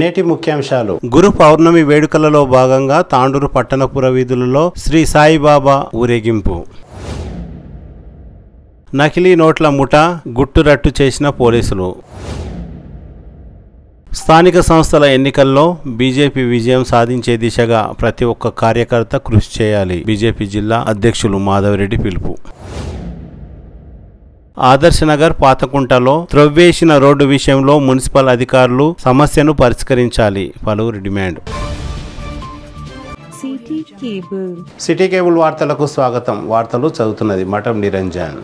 నేటి ముఖ్యాంశాలు. గురు పౌర్ణమి వేడుకలలో భాగంగా తాండూరు పట్టణపుర వీధులలో శ్రీ సాయిబాబా ఊరేగింపు. నకిలీ నోట్ల ముఠా గుట్టురట్టు చేసిన పోలీసులు. స్థానిక సంస్థల ఎన్నికల్లో బీజేపీ విజయం సాధించే దిశగా ప్రతి ఒక్క కార్యకర్త కృషి చేయాలి. బీజేపీ జిల్లా అధ్యక్షులు మాధవరెడ్డి పిలుపు. ఆదర్శనగర్ పాతకుంటలో త్రవ్వేసిన రోడ్డు విషయంలో మున్సిపల్ అధికారులు సమస్యను పరిష్కరించాలి. పలువురు డిమాండ్. సిటీ కేబుల్ వార్తలకు స్వాగతం. వార్తలు చదువుతున్నది మఠం నిరంజన్.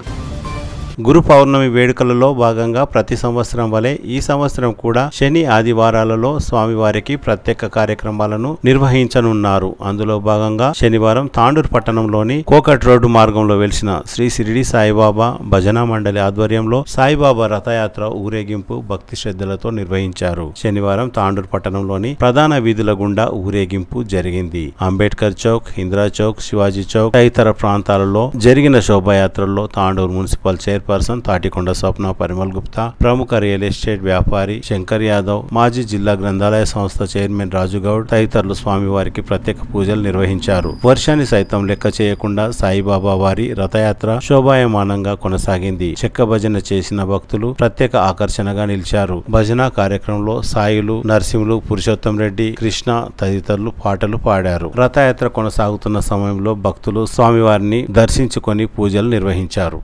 గురు పౌర్ణమి వేడుకలలో భాగంగా ప్రతి సంవత్సరం వలె ఈ సంవత్సరం కూడా శని ఆదివారాలలో స్వామివారికి ప్రత్యేక కార్యక్రమాలను నిర్వహించనున్నారు. అందులో భాగంగా శనివారం తాండూరు పట్టణంలోని కోకట్ రోడ్డు మార్గంలో వెలిసిన శ్రీ షిరిడి సాయిబాబా భజన మండలి ఆధ్వర్యంలో సాయిబాబా రథయాత్ర ఊరేగింపు భక్తి శ్రద్ధలతో నిర్వహించారు. శనివారం తాండూరు పట్టణంలోని ప్రధాన వీధుల గుండా ఊరేగింపు జరిగింది. అంబేద్కర్ చౌక్, ఇందిరా చౌక్, శివాజీ చౌక్ తదితర ప్రాంతాలలో జరిగిన శోభాయాత్రల్లో తాండూరు మున్సిపల్ చైర్పర్సన్ తాటికొండ స్వప్న పరిమల్ గుప్తా, ప్రముఖ రియల్ ఎస్టేట్ వ్యాపారి శంకర్ యాదవ్, మాజీ జిల్లా గ్రంథాలయ సంస్థ చైర్మన్ రాజుగౌడ్ తదితరులు స్వామివారికి ప్రత్యేక పూజలు నిర్వహించారు. వర్షాన్ని సైతం లెక్క చేయకుండా సాయిబాబా వారి రథయాత్ర శోభాయమానంగా కొనసాగింది. చెక్క భజన చేసిన భక్తులు ప్రత్యేక ఆకర్షణగా నిలిచారు. భజన కార్యక్రమంలో సాయిలు, నరసింహులు, పురుషోత్తం రెడ్డి, కృష్ణ తదితరులు పాటలు పాడారు. రథయాత్ర కొనసాగుతున్న సమయంలో భక్తులు స్వామివారిని దర్శించుకొని పూజలు నిర్వహించారు.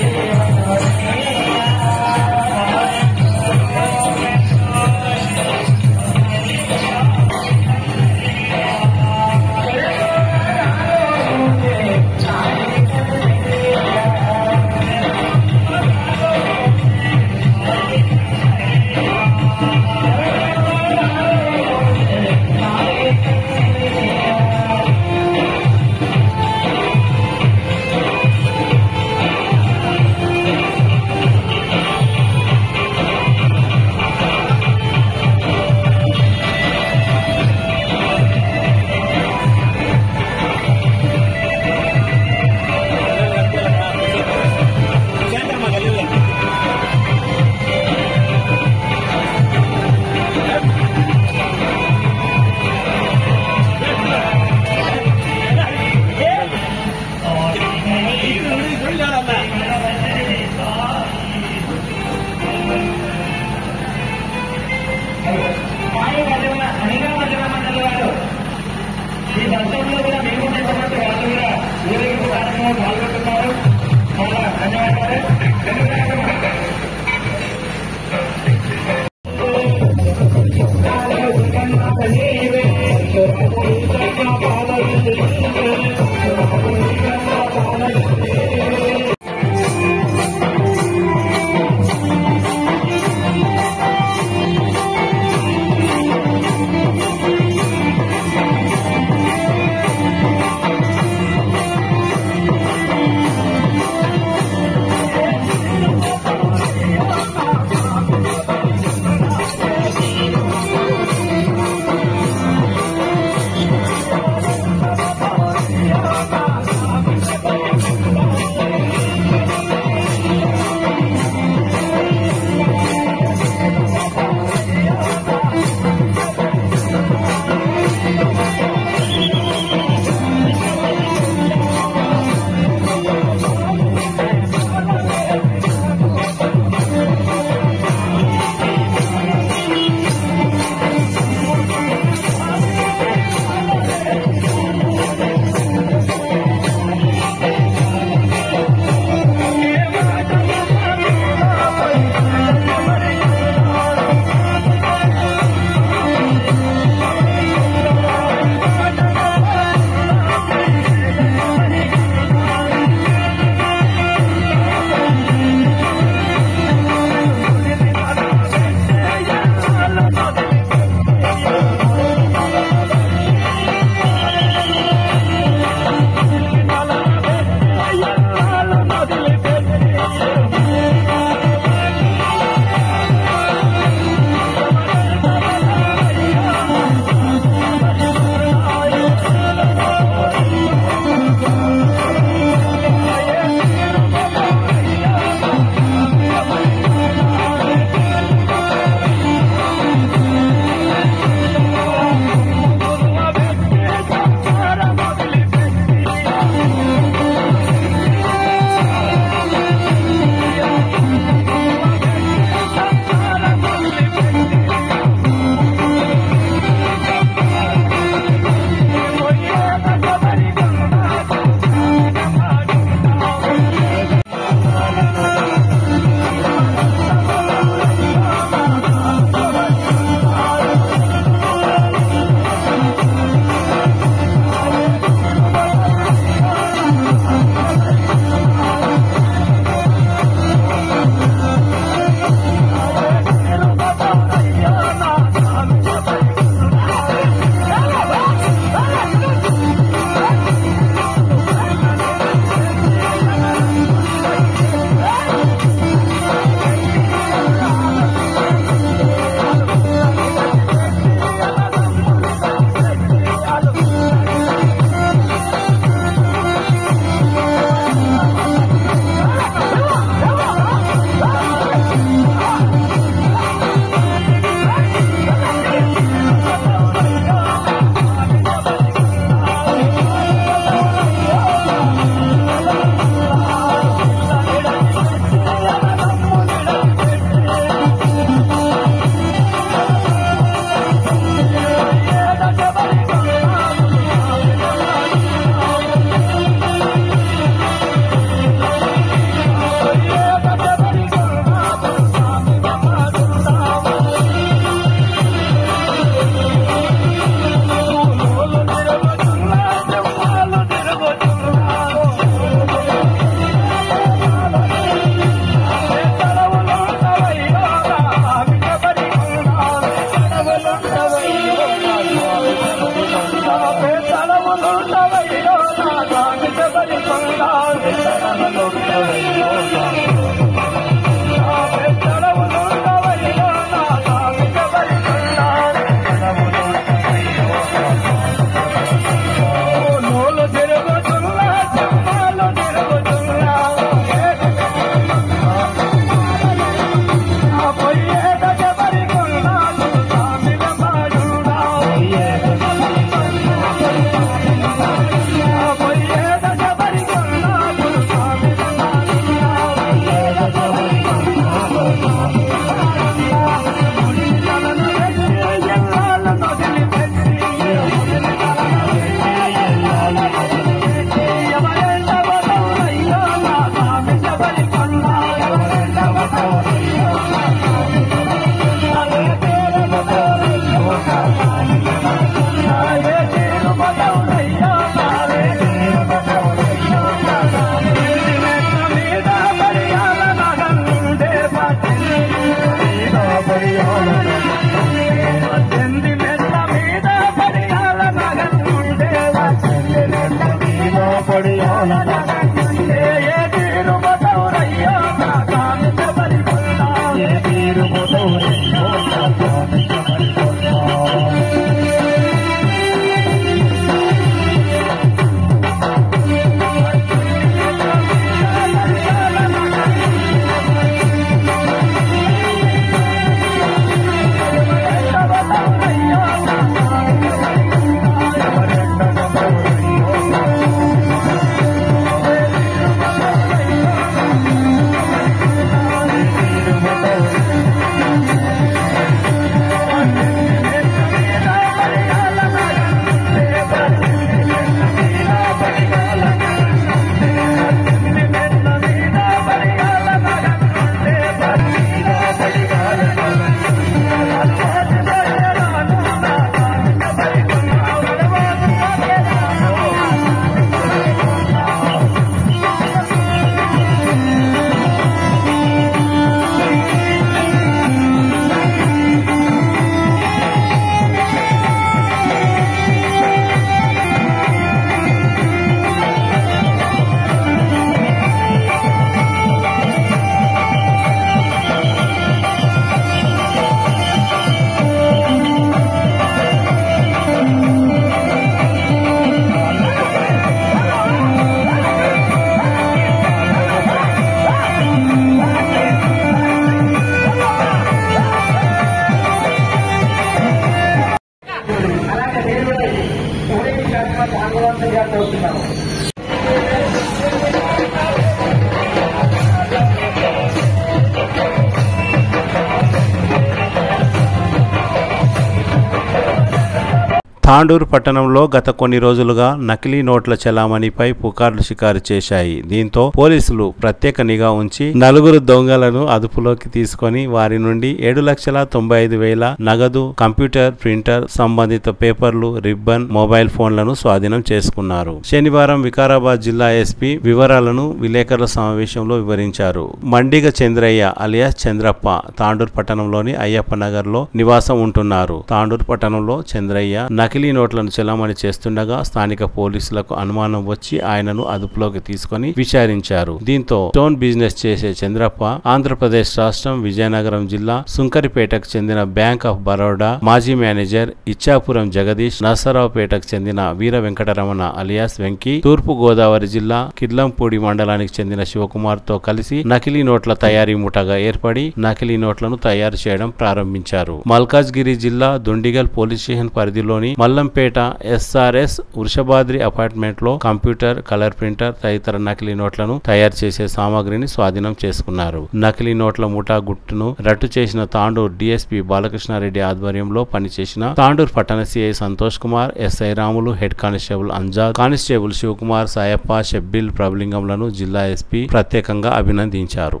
తాండూరు పట్టణంలో గత కొన్ని రోజులుగా నకిలీ నోట్ల చలామణిపై పుకార్లు షికారు చేశాయి. దీంతో పోలీసులు ప్రత్యేక నిఘా ఉంచి 4 దొంగలను అదుపులోకి తీసుకొని వారి నుండి 7,95,000 నగదు, కంప్యూటర్, ప్రింటర్, సంబంధిత పేపర్లు, రిబ్బన్, మొబైల్ ఫోన్లను స్వాధీనం చేసుకున్నారు. శనివారం వికారాబాద్ జిల్లా ఎస్పీ వివరాలను విలేకరుల సమావేశంలో వివరించారు. మండిగ చంద్రయ్య అలియాస్ చంద్రప్ప తాండూరు పట్టణంలోని అయ్యప్ప నగర్ లో నివాసం ఉంటున్నారు. తాండూరు పట్టణంలో చంద్రయ్య నకిలీ నోట్లను చెలామణి చేస్తుండగా స్థానిక పోలీసులకు అనుమానం వచ్చి ఆయనను అదుపులోకి తీసుకుని విచారించారు. దీంతో స్టోన్ బిజినెస్ చేసే చంద్రప్ప ఆంధ్రప్రదేశ్ రాష్ట్రం విజయనగరం జిల్లా సుంకరిపేటకు చెందిన బ్యాంక్ ఆఫ్ బరోడా మాజీ మేనేజర్ ఇచ్చాపురం జగదీష్, నర్సరావుపేటకు చెందిన వీర వెంకటరమణ అలియాస్ వెంకీ, తూర్పు గోదావరి జిల్లా కిర్లంపూడి మండలానికి చెందిన శివకుమార్ తో కలిసి నకిలీ నోట్ల తయారీ ముఠాగా ఏర్పడి నకిలీ నోట్లను తయారు చేయడం ప్రారంభించారు. మల్కాజ్గిరి జిల్లా దుండిగల్ పోలీస్ స్టేషన్ పరిధిలోని మల్లంపేట ఎస్ఆర్ఎస్ వృషభాద్రి అపార్ట్మెంట్ లో కంప్యూటర్, కలర్ ప్రింటర్ తదితర నకిలీ నోట్లను తయారు చేసే సామాగ్రిని స్వాధీనం చేసుకున్నారు. నకిలీ నోట్ల ముఠా గుట్టును రట్టు చేసిన తాండూరు డిఎస్పీ బాలకృష్ణారెడ్డి ఆధ్వర్యంలో పనిచేసిన తాండూరు పట్టణ CI Santosh Kumar, SI Ramulu, head constable Amjad, constable Shivakumar, Sayappa, Shabbil, ప్రభులింగంలను జిల్లా ఎస్పీ ప్రత్యేకంగా అభినందించారు.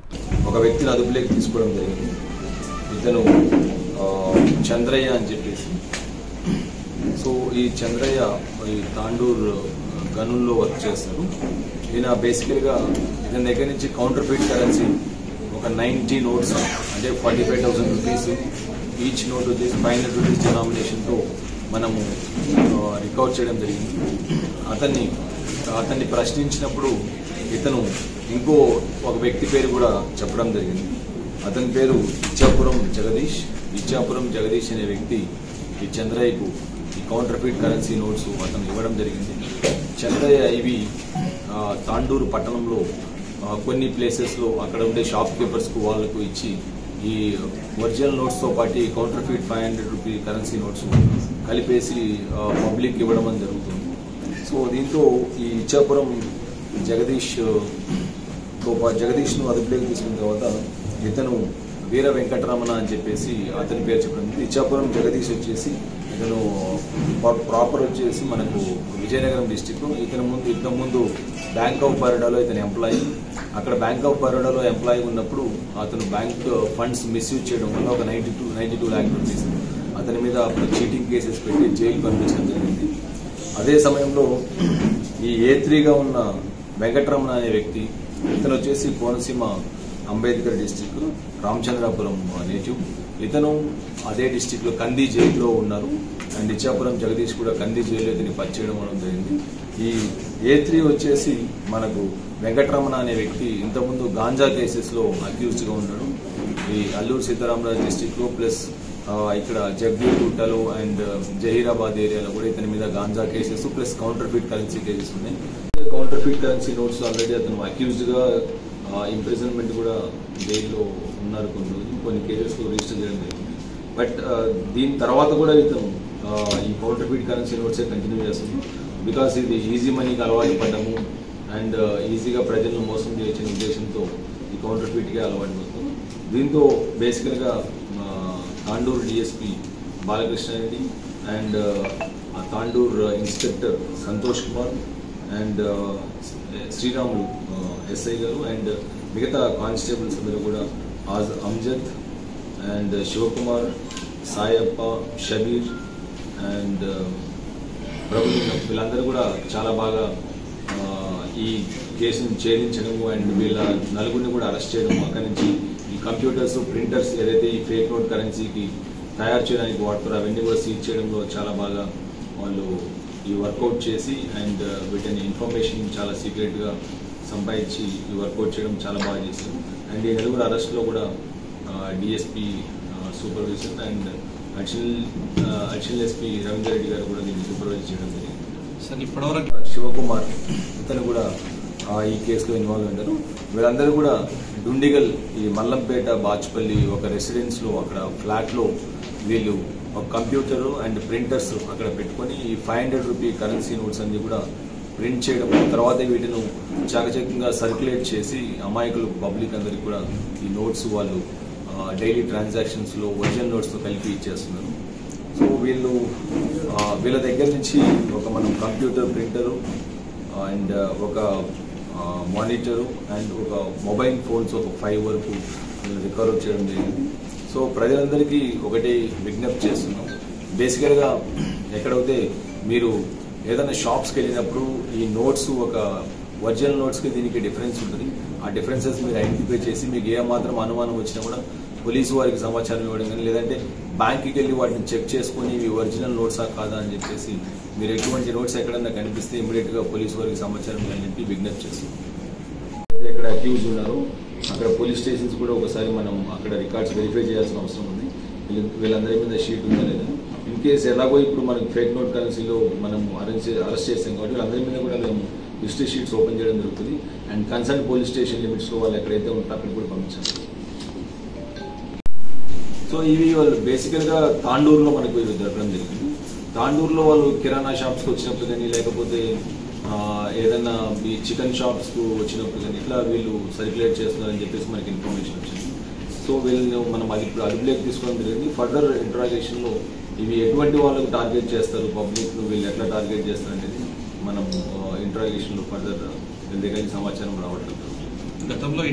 ఒక వ్యక్తిని అదుపులోకి తీసుకోవడం జరిగింది. ఇతను చంద్రయ్య అని చెప్పేసి. సో ఈ చంద్రయ్య ఈ తాండూరు గనుల్లో వర్క్ చేస్తారు. ఈయన బేసికల్గా ఇతని దగ్గర నుంచి కౌంటర్ ఫీట్ కరెన్సీ ఒక 90 నోట్స్ అంటే 45,000 రూపీస్, ఈచ్ నోట్ వచ్చేసి 500 రూపీస్ డినామినేషన్తో మనము రికవర్ చేయడం జరిగింది. అతన్ని ప్రశ్నించినప్పుడు ఇతను ఇంకో ఒక వ్యక్తి పేరు కూడా చెప్పడం జరిగింది. అతని పేరు ఇచ్చాపురం జగదీష్ అనే వ్యక్తి ఈ చంద్రయ్యకు ఈ కౌంటర్ ఫీట్ కరెన్సీ నోట్స్ అతను ఇవ్వడం జరిగింది. చంద్రయ్య ఇవి తాండూరు పట్టణంలో కొన్ని ప్లేసెస్లో అక్కడ ఉండే షాప్ కీపర్స్కు వాళ్ళకు ఇచ్చి ఈ ఒరిజినల్ నోట్స్తో పాటు counter feet 500 rupee currency notes కలిపేసి పబ్లిక్ ఇవ్వడం అని జరుగుతుంది. సో దీంతో ఈ ఇచ్చాపురం జగదీష్ను అదుపులోకి తీసుకున్న తర్వాత ఇతను వీర వెంకటరమణ అని చెప్పేసి అతని పేరు చెప్పడం. ఇచ్చాపురం జగదీష్ వచ్చేసి ఇతను ప్రాపర్ వచ్చేసి మనకు విజయనగరం డిస్టిక్. ఇంతకు ముందు బ్యాంక్ ఆఫ్ బరోడాలో ఇతను ఎంప్లాయీ. అక్కడ బ్యాంక్ ఆఫ్ బరోడాలో ఎంప్లాయీ ఉన్నప్పుడు అతను బ్యాంక్ ఫండ్స్ మిస్యూజ్ చేయడం వల్ల ఒక 92 lakh రూపీస్ అతని మీద అప్పుడు చీటింగ్ కేసెస్ పెట్టి జైలు పంపించడం జరిగింది. అదే సమయంలో ఈ A3గా ఉన్న వెంకటరమణ అనే వ్యక్తి, ఇతను వచ్చేసి కోనసీమ అంబేద్కర్ డిస్టిక్, రామచంద్రాపురం నేటివ్. ఇతను అదే డిస్టిక్లో కంది జైల్లో ఉన్నారు. అండ్ ఇచ్చాపురం జగదీష్ కూడా కంది జైల్లో ఇతని పనిచేయడం అనడం జరిగింది. ఈ A3 వచ్చేసి మనకు వెంకటరమణ అనే వ్యక్తి ఇంతకుముందు గాంజా కేసెస్లో అక్యూజ్డ్గా ఉన్నాడు. ఈ అల్లూరు సీతారామరాజు డిస్టిక్లో ప్లస్ ఇక్కడ జగ్గూర్గుట్టలో అండ్ జహీరాబాద్ ఏరియాలో కూడా ఇతని మీద ganja cases plus counterfeit currency cases ఉన్నాయి. కౌంటర్ఫిట్ కరెన్సీ నోట్స్ ఆల్రెడీ అతను అక్యూజ్డ్గా ఇంప్రిజన్మెంట్ కూడా జైల్లో ఉన్నారు. కొన్ని కేసెస్ రిజిస్టర్ చేయడం జరిగింది. బట్ దీని తర్వాత కూడా ఇతను ఈ కౌంటర్ఫిట్ కరెన్సీ నోట్సే కంటిన్యూ చేస్తుంది. బికాస్ ఇది ఈజీ మనీకి అలవాటు పడ్డము అండ్ ఈజీగా ప్రజలను మోసం చేసిన ఉద్దేశంతో ఈ కౌంటర్ఫిట్కే అలవాటు పడుతుంది. దీంతో బేసికల్గా Tandur DSP Balakrishna Reddy and Tandur inspector Santosh Kumar and Sriramulu SI గారు అండ్ మిగతా కానిస్టేబుల్స్ అందరూ కూడా అమ్జద్ అండ్ శివకుమార్, సాయప్ప, షబీర్ అండ్ ప్రభుత్వం వీళ్ళందరూ కూడా చాలా బాగా ఈ కేసును ఛేదించడము అండ్ వీళ్ళ నలుగురిని కూడా అరెస్ట్ చేయడము, అక్కడి నుంచి ఈ కంప్యూటర్స్, ప్రింటర్స్ ఏదైతే ఈ ఫేక్ నోట్ కరెన్సీకి తయారు చేయడానికి వాడతారో అవన్నీ కూడా సీజ్ చేయడంలో చాలా బాగా వాళ్ళు ఈ వర్కౌట్ చేసి అండ్ వీటిని ఇన్ఫర్మేషన్ చాలా సీక్రెట్గా సంపాదించి ఈ వర్కౌట్ చేయడం చాలా బాగా చేశారు. అండ్ ఈ నలుగురు అరెస్ట్లో కూడా DSP supervision and additional SP Ravinder Reddy గారు కూడా దీన్ని సూపర్వైజ్ చేయడం జరిగింది. సార్ ఇప్పటివరకు శివకుమార్ ఇతను కూడా ఈ కేసులో ఇన్వాల్వ్ అయ్యారు. వీళ్ళందరూ కూడా డుండిగల్ ఈ మల్లంపేట బాచ్పల్లి ఒక రెసిడెన్స్లో అక్కడ ఫ్లాట్లో వీళ్ళు ఒక కంప్యూటరు అండ్ ప్రింటర్స్ అక్కడ పెట్టుకొని ఈ 500 రూపీ కరెన్సీ నోట్స్ అన్ని కూడా ప్రింట్ చేయడం, తర్వాత వీటిని చాకచక్యంగా సర్క్యులేట్ చేసి అమాయకులు పబ్లిక్ అందరికి కూడా ఈ నోట్స్ వాళ్ళు డైలీ ట్రాన్సాక్షన్స్లో ఒరిజినల్ నోట్స్తో కలిపి ఇచ్చేస్తున్నారు. సో వీళ్ళ దగ్గర నుంచి ఒక మనం కంప్యూటర్, ప్రింటరు అండ్ ఒక మానిటరు అండ్ ఒక మొబైల్ ఫోన్స్ ఒక 5 వరకు రికవర్ చేయడం జరిగింది. సో ప్రజలందరికీ ఒకటి విజ్ఞప్తి చేస్తున్నాం. బేసికల్గా ఎక్కడైతే మీరు ఏదైనా షాప్స్కి వెళ్ళినప్పుడు ఈ నోట్స్ ఒక ఒరిజినల్ నోట్స్కి దీనికి డిఫరెన్స్ ఉంటుంది. ఆ డిఫరెన్సెస్ మీరు ఐడెంటిఫై చేసి మీకు ఏమాత్రం అనుమానం వచ్చినా కూడా పోలీసు వారికి సమాచారం ఇవ్వడం కానీ లేదంటే బ్యాంక్కి వెళ్ళి వాటిని చెక్ చేసుకుని ఇవి ఒరిజినల్ నోట్సా కాదా అని చెప్పేసి మీరు ఎటువంటి నోట్స్ ఎక్కడన్నా కనిపిస్తే ఇమీడియట్గా పోలీసు వారికి సమాచారం ఇవ్వాలని చెప్పి విజ్ఞప్తి చేస్తున్నాం. ఎక్కడ అక్యూజ్ ఉన్నారో అక్కడ పోలీస్ స్టేషన్స్ కూడా ఒకసారి మనం అక్కడ రికార్డ్స్ వెరిఫై చేయాల్సిన అవసరం ఉంది. వీళ్ళందరి మీద షీట్ ఉందా లేదా. ఇన్ కేసు ఎలాగో ఇప్పుడు మనకు ఫేక్ నోట్ కరెన్సీలో మనం అరెస్ట్ చేస్తాం కాబట్టి వీళ్ళందరి మీద కూడా మేము హిస్టరీ షీట్స్ ఓపెన్ చేయడం జరుగుతుంది. అండ్ కన్సర్న్ పోలీస్ స్టేషన్ లిమిట్స్లో వాళ్ళు ఎక్కడైతే ఉంటారో అక్కడికి కూడా పంపించాలి. సో ఇవి వాళ్ళు బేసికల్గా తాండూరులో మనకు ఇది జరగడం జరిగింది. తాండూరులో వాళ్ళు కిరాణా షాప్స్కి వచ్చినప్పుడు కానీ లేకపోతే ఏదైనా ఈ చికెన్ షాప్స్కు వచ్చినప్పుడు కానీ ఇట్లా వీళ్ళు సర్క్యులేట్ చేస్తున్నారని చెప్పేసి మనకి ఇన్ఫర్మేషన్ వచ్చింది. సో వీళ్ళు మనం అది ఇప్పుడు అదుపులోకి తీసుకోవడం జరిగింది. ఫర్దర్ ఇంట్రాగేషన్లో ఇవి ఎటువంటి వాళ్ళకు టార్గెట్ చేస్తారు, పబ్లిక్ను వీళ్ళు ఎట్లా టార్గెట్ చేస్తారు అనేది మనం ఇంట్రాగేషన్లో ఫర్దర్ వీళ్ళ దగ్గర నుంచి సమాచారం రావట్లేదు. గతంలో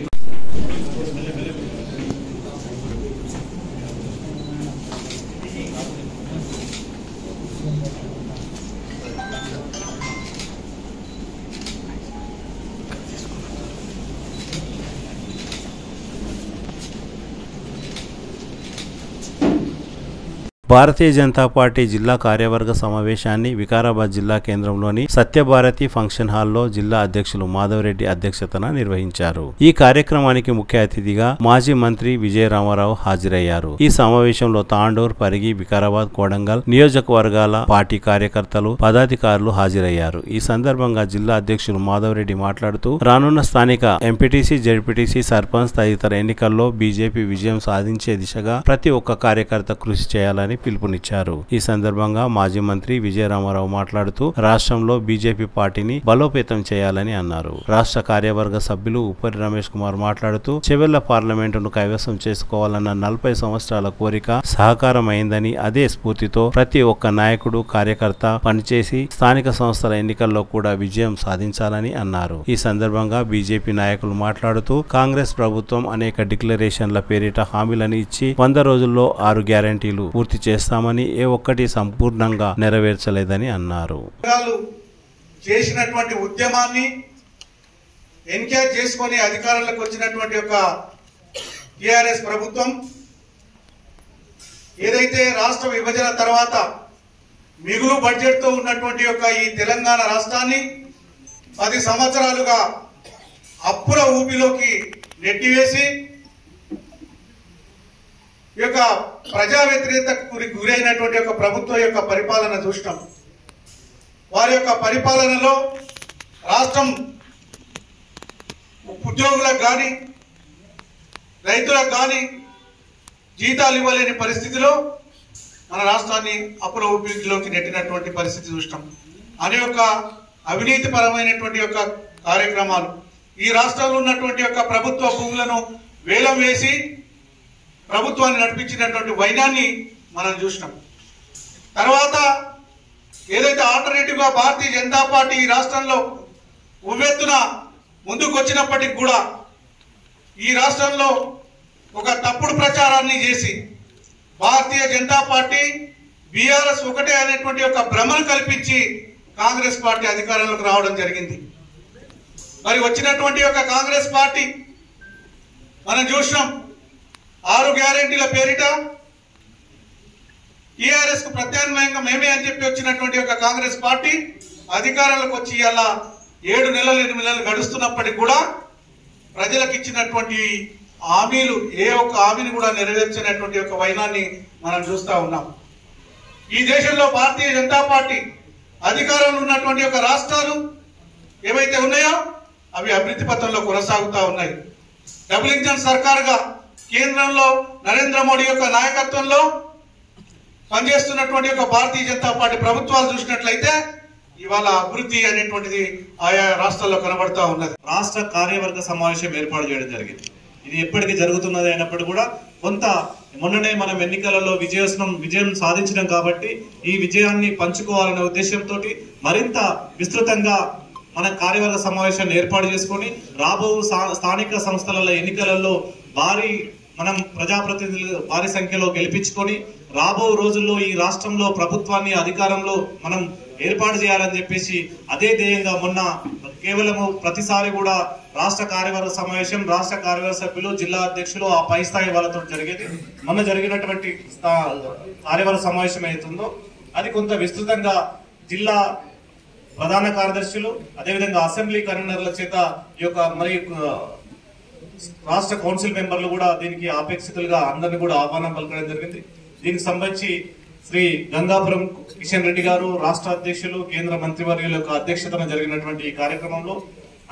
భారతీయ జనతా పార్టీ జిల్లా కార్యవర్గ సమావేశాన్ని వికారాబాద్ జిల్లా కేంద్రంలోని సత్యభారతి ఫంక్షన్ హాల్లో జిల్లా అధ్యక్షులు మాధవరెడ్డి అధ్యక్షతన నిర్వహించారు. ఈ కార్యక్రమానికి ముఖ్య అతిథిగా మాజీ మంత్రి విజయ రామారావు హాజరయ్యారు. ఈ సమావేశంలో తాండూర్, పరిగి, వికారాబాద్, కోడంగల్ నియోజకవర్గాల పార్టీ కార్యకర్తలు, పదాధికారులు హాజరయ్యారు. ఈ సందర్భంగా జిల్లా అధ్యక్షులు మాధవరెడ్డి మాట్లాడుతూ రానున్న స్థానిక ఎంపీటీసీ, జెడ్పీటీసీ, సర్పంచ్ తదితర ఎన్నికల్లో బీజేపీ విజయం సాధించే దిశగా ప్రతి ఒక్క కార్యకర్త కృషి చేయాలని పిలుపునిచ్చారు. ఈ సందర్భంగా మాజీ మంత్రి విజయ రామారావు మాట్లాడుతూ రాష్ట్రంలో బీజేపీ పార్టీని బలోపేతం చేయాలని అన్నారు. రాష్ట్ర కార్యవర్గ సభ్యులు ఉపరి రమేష్ కుమార్ మాట్లాడుతూ చెవెళ్ల పార్లమెంటును కైవసం చేసుకోవాలన్న 40 సంవత్సరాల కోరిక సహకారమైందని, అదే స్ఫూర్తితో ప్రతి ఒక్క నాయకుడు, కార్యకర్త పనిచేసి స్థానిక సంస్థల ఎన్నికల్లో కూడా విజయం సాధించాలని అన్నారు. ఈ సందర్భంగా బీజేపీ నాయకులు మాట్లాడుతూ కాంగ్రెస్ ప్రభుత్వం అనేక డిక్లరేషన్ల పేరిట హామీలను ఇచ్చి 100 రోజుల్లో 6 గ్యారంటీలు పూర్తి చేస్తామని ఏ ఒక్కటి సంపూర్ణంగా నెరవేర్చలేదని అన్నారు. చేసినటువంటి ఉద్యమాన్ని ఎన్కేజ్ చేసుకొని అధికారంలోకి వచ్చినటువంటి ఒక టిఆర్ఎస్ ప్రభుత్వం ఏదైతే రాష్ట్ర విభజన తర్వాత మిగులు బడ్జెట్ తో ఉన్నటువంటి యొక్క ఈ తెలంగాణ రాష్ట్రాన్ని 10 సంవత్సరాలుగా అప్పుల ఊపిలోకి నెట్టివేసి ఈ యొక్క ప్రజా వ్యతిరేకతకు గురైనటువంటి యొక్క ప్రభుత్వం యొక్క పరిపాలన చూసినాం. వారి యొక్క పరిపాలనలో రాష్ట్రం ఉద్యోగులకు కానీ రైతులకు కానీ జీతాలు ఇవ్వలేని పరిస్థితిలో మన రాష్ట్రాన్ని అప్పుల ఊపిరిలోకి నెట్టినటువంటి పరిస్థితి చూసినాం. అనేక అవినీతి పరమైనటువంటి యొక్క కార్యక్రమాలు, ఈ రాష్ట్రంలో ఉన్నటువంటి యొక్క ప్రభుత్వ భూములను వేలం వేసి ప్రభుత్వాన్ని నడిపించినటువంటి వైనాన్ని మనం చూసినాం. తర్వాత ఏదైతే ఆల్టర్నేటివ్ గా భారతీయ జనతా పార్టీ ఈ రాష్ట్రంలో ఉవ్వెత్తున ముందుకు వచ్చినప్పటికి కూడా ఈ రాష్ట్రంలో ఒక తప్పుడు ప్రచారాన్ని చేసి భారతీయ జనతా పార్టీ బీఆర్ఎస్ ఒకటే అనేటువంటి ఒక భ్రమను కల్పించి కాంగ్రెస్ పార్టీ అధికారంలోకి రావడం జరిగింది. మరి వచ్చినటువంటి యొక్క కాంగ్రెస్ పార్టీ మనం చూసినాం, 6 గ్యారెంటీల పేరిట టీఆర్ఎస్ కు ప్రత్యామ్నాయంగా మేమే అని చెప్పి వచ్చినటువంటి యొక్క కాంగ్రెస్ పార్టీ అధికారంలోకి వచ్చి ఇలా 7 నెలలు 8 నెలలు గడుస్తున్నప్పటికీ కూడా ప్రజలకు ఇచ్చినటువంటి హామీలు ఏ ఒక్క హామీని కూడా నెరవేర్చినటువంటి యొక్క వైనాన్ని మనం చూస్తా ఉన్నాం. ఈ దేశంలో భారతీయ జనతా పార్టీ అధికారంలో ఉన్నటువంటి యొక్క రాష్ట్రాలు ఏవైతే ఉన్నాయో అవి అభివృద్ధి పథంలో కొనసాగుతూ ఉన్నాయి. డబుల్ ఇంజన్ సర్కారుగా కేంద్రంలో నరేంద్ర మోడీ యొక్క నాయకత్వంలో పనిచేస్తున్నటువంటి యొక్క భారతీయ జనతా పార్టీ ప్రభుత్వాలు చూసినట్లయితే ఇవాళ అభివృద్ధి అనేటువంటిది ఆయా రాష్ట్రాల్లో కనబడతా ఉన్నది. రాష్ట్ర కార్యవర్గ సమావేశం ఏర్పాటు చేయడం జరిగింది. ఇది ఎప్పటికీ జరుగుతున్నది అయినప్పుడు కూడా కొంత మొన్ననే మనం ఎన్నికలలో విజయం సాధించడం కాబట్టి ఈ విజయాన్ని పంచుకోవాలనే ఉద్దేశంతో మరింత విస్తృతంగా మన కార్యవర్గ సమావేశాన్ని ఏర్పాటు చేసుకొని రాబో స్థానిక సంస్థల ఎన్నికలలో మనం ప్రజాప్రతినిధులు భారీ సంఖ్యలో గెలిపించుకొని రాబో రోజుల్లో ఈ రాష్ట్రంలో ప్రభుత్వాన్ని అధికారంలో మనం ఏర్పాటు చేయాలని చెప్పేసి అదే ధ్యేయంగా మొన్న కేవలము ప్రతిసారి కూడా రాష్ట్ర కార్యవర్గ సమావేశం, రాష్ట్ర కార్యవర్గ సభ్యులు, జిల్లా అధ్యక్షులు ఆ పై స్థాయి వాళ్ళతో జరిగేది. మొన్న జరిగినటువంటి కార్యవర్గ సమావేశం ఏదైతుందో అది కొంత విస్తృతంగా జిల్లా ప్రధాన కార్యదర్శులు అదేవిధంగా అసెంబ్లీ కన్వీనర్ల చేత ఈ యొక్క మరి రాష్ట్ర కౌన్సిల్ మెంబర్లు కూడా దీనికి అపేక్షితులుగా అందరినీ కూడా ఆహ్వానం పలకడం జరిగింది. దీనికి సంబంధించి శ్రీ గంగాపురం కిషన్ రెడ్డి గారు రాష్ట్ర అధ్యక్షులు, కేంద్ర మంత్రివర్యుల యొక్క అధ్యక్షతన జరిగినటువంటి ఈ కార్యక్రమంలో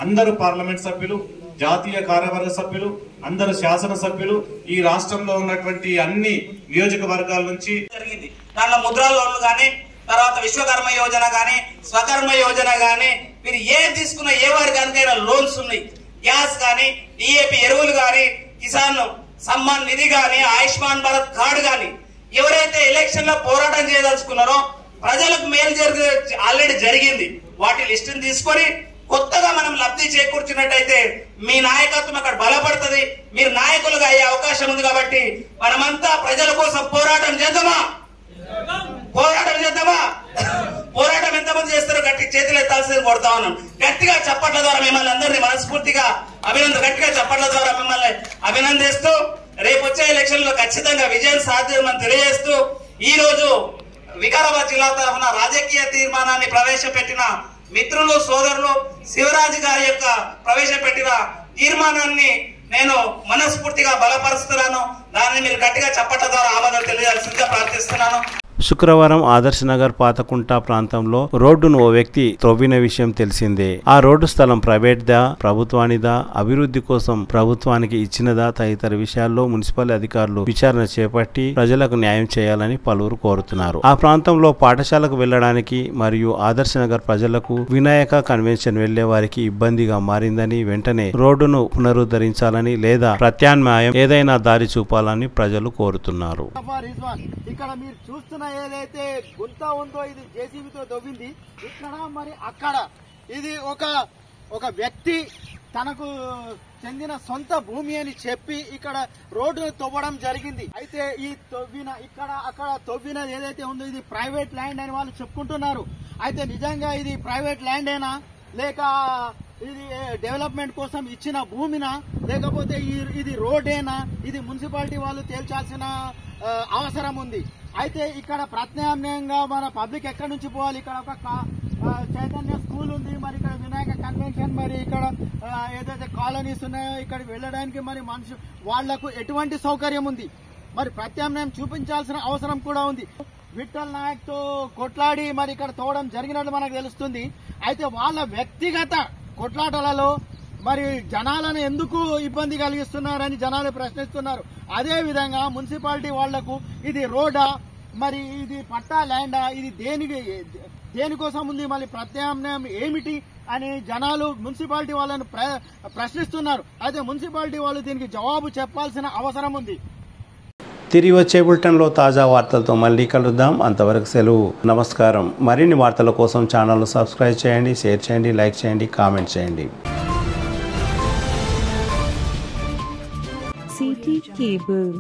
అందరూ పార్లమెంట్ సభ్యులు, జాతీయ కార్యవర్గ సభ్యులు, అందరు శాసన సభ్యులు, ఈ రాష్ట్రంలో ఉన్నటువంటి అన్ని నియోజకవర్గాల నుంచి జరిగింది. దాంట్లో ముద్రా లోన్లు కానీ, తర్వాత విశ్వకర్మ యోజన కానీ, స్వకర్మ యోజన కానీ, మీరు ఏం తీసుకున్న ఏ వారికైనా లోన్స్ ఉన్నాయి. గ్యాస్ కానీ, డిఏపి ఎరువులు కానీ, కిసాన్ సమ్మాన్ నిధి కానీ, ఆయుష్మాన్ భారత్ కార్డు కానీ, ఎవరైతే ఎలక్షన్ లో పోరాటం చేయదలుచుకున్నారో ప్రజలకు మేలు ఆల్రెడీ జరిగింది. వాటి లిస్టును తీసుకొని కొత్తగా మనం లబ్ధి చేకూర్చున్నట్టయితే మీ నాయకత్వం అక్కడ బలపడుతుంది. మీరు నాయకులుగా అయ్యే అవకాశం ఉంది. కాబట్టి మనమంతా ప్రజల కోసం పోరాటం చేద్దామా? పోరాటం ఎంతమంది చేస్తారో గట్టి చేతులు ఎత్తాల్సింది కొడతా ఉన్నాం. గట్టిగా చప్పట్ల ద్వారా మిమ్మల్ని అందరినీ మనస్ఫూర్తిగా గట్టిగా చప్పట్ల ద్వారా మిమ్మల్ని అభినందిస్తూ రేపు వచ్చే ఎలక్షన్ లో ఖచ్చితంగా విజయం సాధ్యమని తెలియజేస్తూ ఈ రోజు వికారాబాద్ జిల్లా తరఫున రాజకీయ తీర్మానాన్ని ప్రవేశపెట్టిన మిత్రులు, సోదరులు శివరాజు గారి యొక్క ప్రవేశపెట్టిన తీర్మానాన్ని నేను మనస్ఫూర్తిగా బలపరుస్తున్నాను. దాన్ని మీరు గట్టిగా చప్పట్ల ద్వారా ఆమోదం తెలియాల్సిందిగా ప్రార్థిస్తున్నాను. శుక్రవారం ఆదర్శ్ నగర్ పాతకుంట ప్రాంతంలో రోడ్డును ఓ వ్యక్తి త్రవ్విన విషయం తెలిసిందే. ఆ రోడ్డు స్థలం ప్రైవేట్దా, ప్రభుత్వానిదా, అభివృద్ధి కోసం ప్రభుత్వానికి ఇచ్చినదా తదితర విషయాల్లో మున్సిపల్ అధికారులు విచారణ చేపట్టి ప్రజలకు న్యాయం చేయాలని పలువురు కోరుతున్నారు. ఆ ప్రాంతంలో పాఠశాలకు వెళ్లడానికి మరియు ఆదర్శ్ నగర్ ప్రజలకు వినాయక కన్వెన్షన్ వెళ్లే వారికి ఇబ్బందిగా మారిందని, వెంటనే రోడ్డును పునరుద్ధరించాలని లేదా ప్రత్యామ్నాయం ఏదైనా దారి చూపాలని ప్రజలు కోరుతున్నారు. ఇక్కడ మీరు చూస్తున్న ఏదైతే గుంత ఉందో ఇది జేసీబీతో దొవ్వింది. ఇక్కడ మరి అక్కడ ఇది ఒక వ్యక్తి తనకు చెందిన సొంత భూమి అని చెప్పి ఇక్కడ రోడ్డును తవ్వడం జరిగింది. అయితే ఈ అక్కడ తవ్విన ఏదైతే ఉందో ఇది ప్రైవేట్ ల్యాండ్ అని వాళ్ళు చెప్పుకుంటున్నారు. అయితే నిజంగా ఇది ప్రైవేట్ ల్యాండేనా, లేక ఇది డెవలప్మెంట్ కోసం ఇచ్చిన భూమినా, లేకపోతే ఇది రోడ్డేనా, ఇది మున్సిపాలిటీ వాళ్ళు తేల్చాల్సిన అవసరం ఉంది. అయితే ఇక్కడ ప్రత్యామ్నాయంగా మన పబ్లిక్ ఎక్కడి నుంచి పోవాలి? ఇక్కడ ఒక చైతన్య స్కూల్ ఉంది, మరి ఇక్కడ వినాయక కన్వెన్షన్, మరి ఇక్కడ ఏదైతే కాలనీస్ ఉన్నాయో ఇక్కడ వెళ్ళడానికి మరి వాళ్లకు ఎటువంటి సౌకర్యం ఉంది? మరి ప్రత్యామ్నాయం చూపించాల్సిన అవసరం కూడా ఉంది. విఠల్ నాయక్ తో కొట్లాడి మరి ఇక్కడ తోవడం జరిగినట్లు మనకు తెలుస్తుంది. అయితే వాళ్ళ వ్యక్తిగత కొట్లాటలలో మరి జనాలను ఎందుకు ఇబ్బంది కలిగిస్తున్నారని జనాలు ప్రశ్నిస్తున్నారు. అదే విధంగా మున్సిపాలిటీ వాళ్లకు ఇది రోడ్డా, మరి ఇది పట్టా ల్యాండా, ఇది దేనికోసం ఉంది, మళ్ళీ ప్రత్యామ్నాయం ఏమిటి అని జనాలు మున్సిపాలిటీ వాళ్ళను ప్రశ్నిస్తున్నారు. అయితే మున్సిపాలిటీ వాళ్ళు దీనికి జవాబు చెప్పాల్సిన అవసరం ఉంది. తిరిగి వచ్చే బులెటిన్లో తాజా వార్తలతో మళ్ళీ కలుద్దాం. అంతవరకు సెలవు. నమస్కారం. మరిన్ని వార్తల కోసం ఛానల్ను సబ్స్క్రైబ్ చేయండి, షేర్ చేయండి, లైక్ చేయండి, కామెంట్ చేయండి. CT Cable.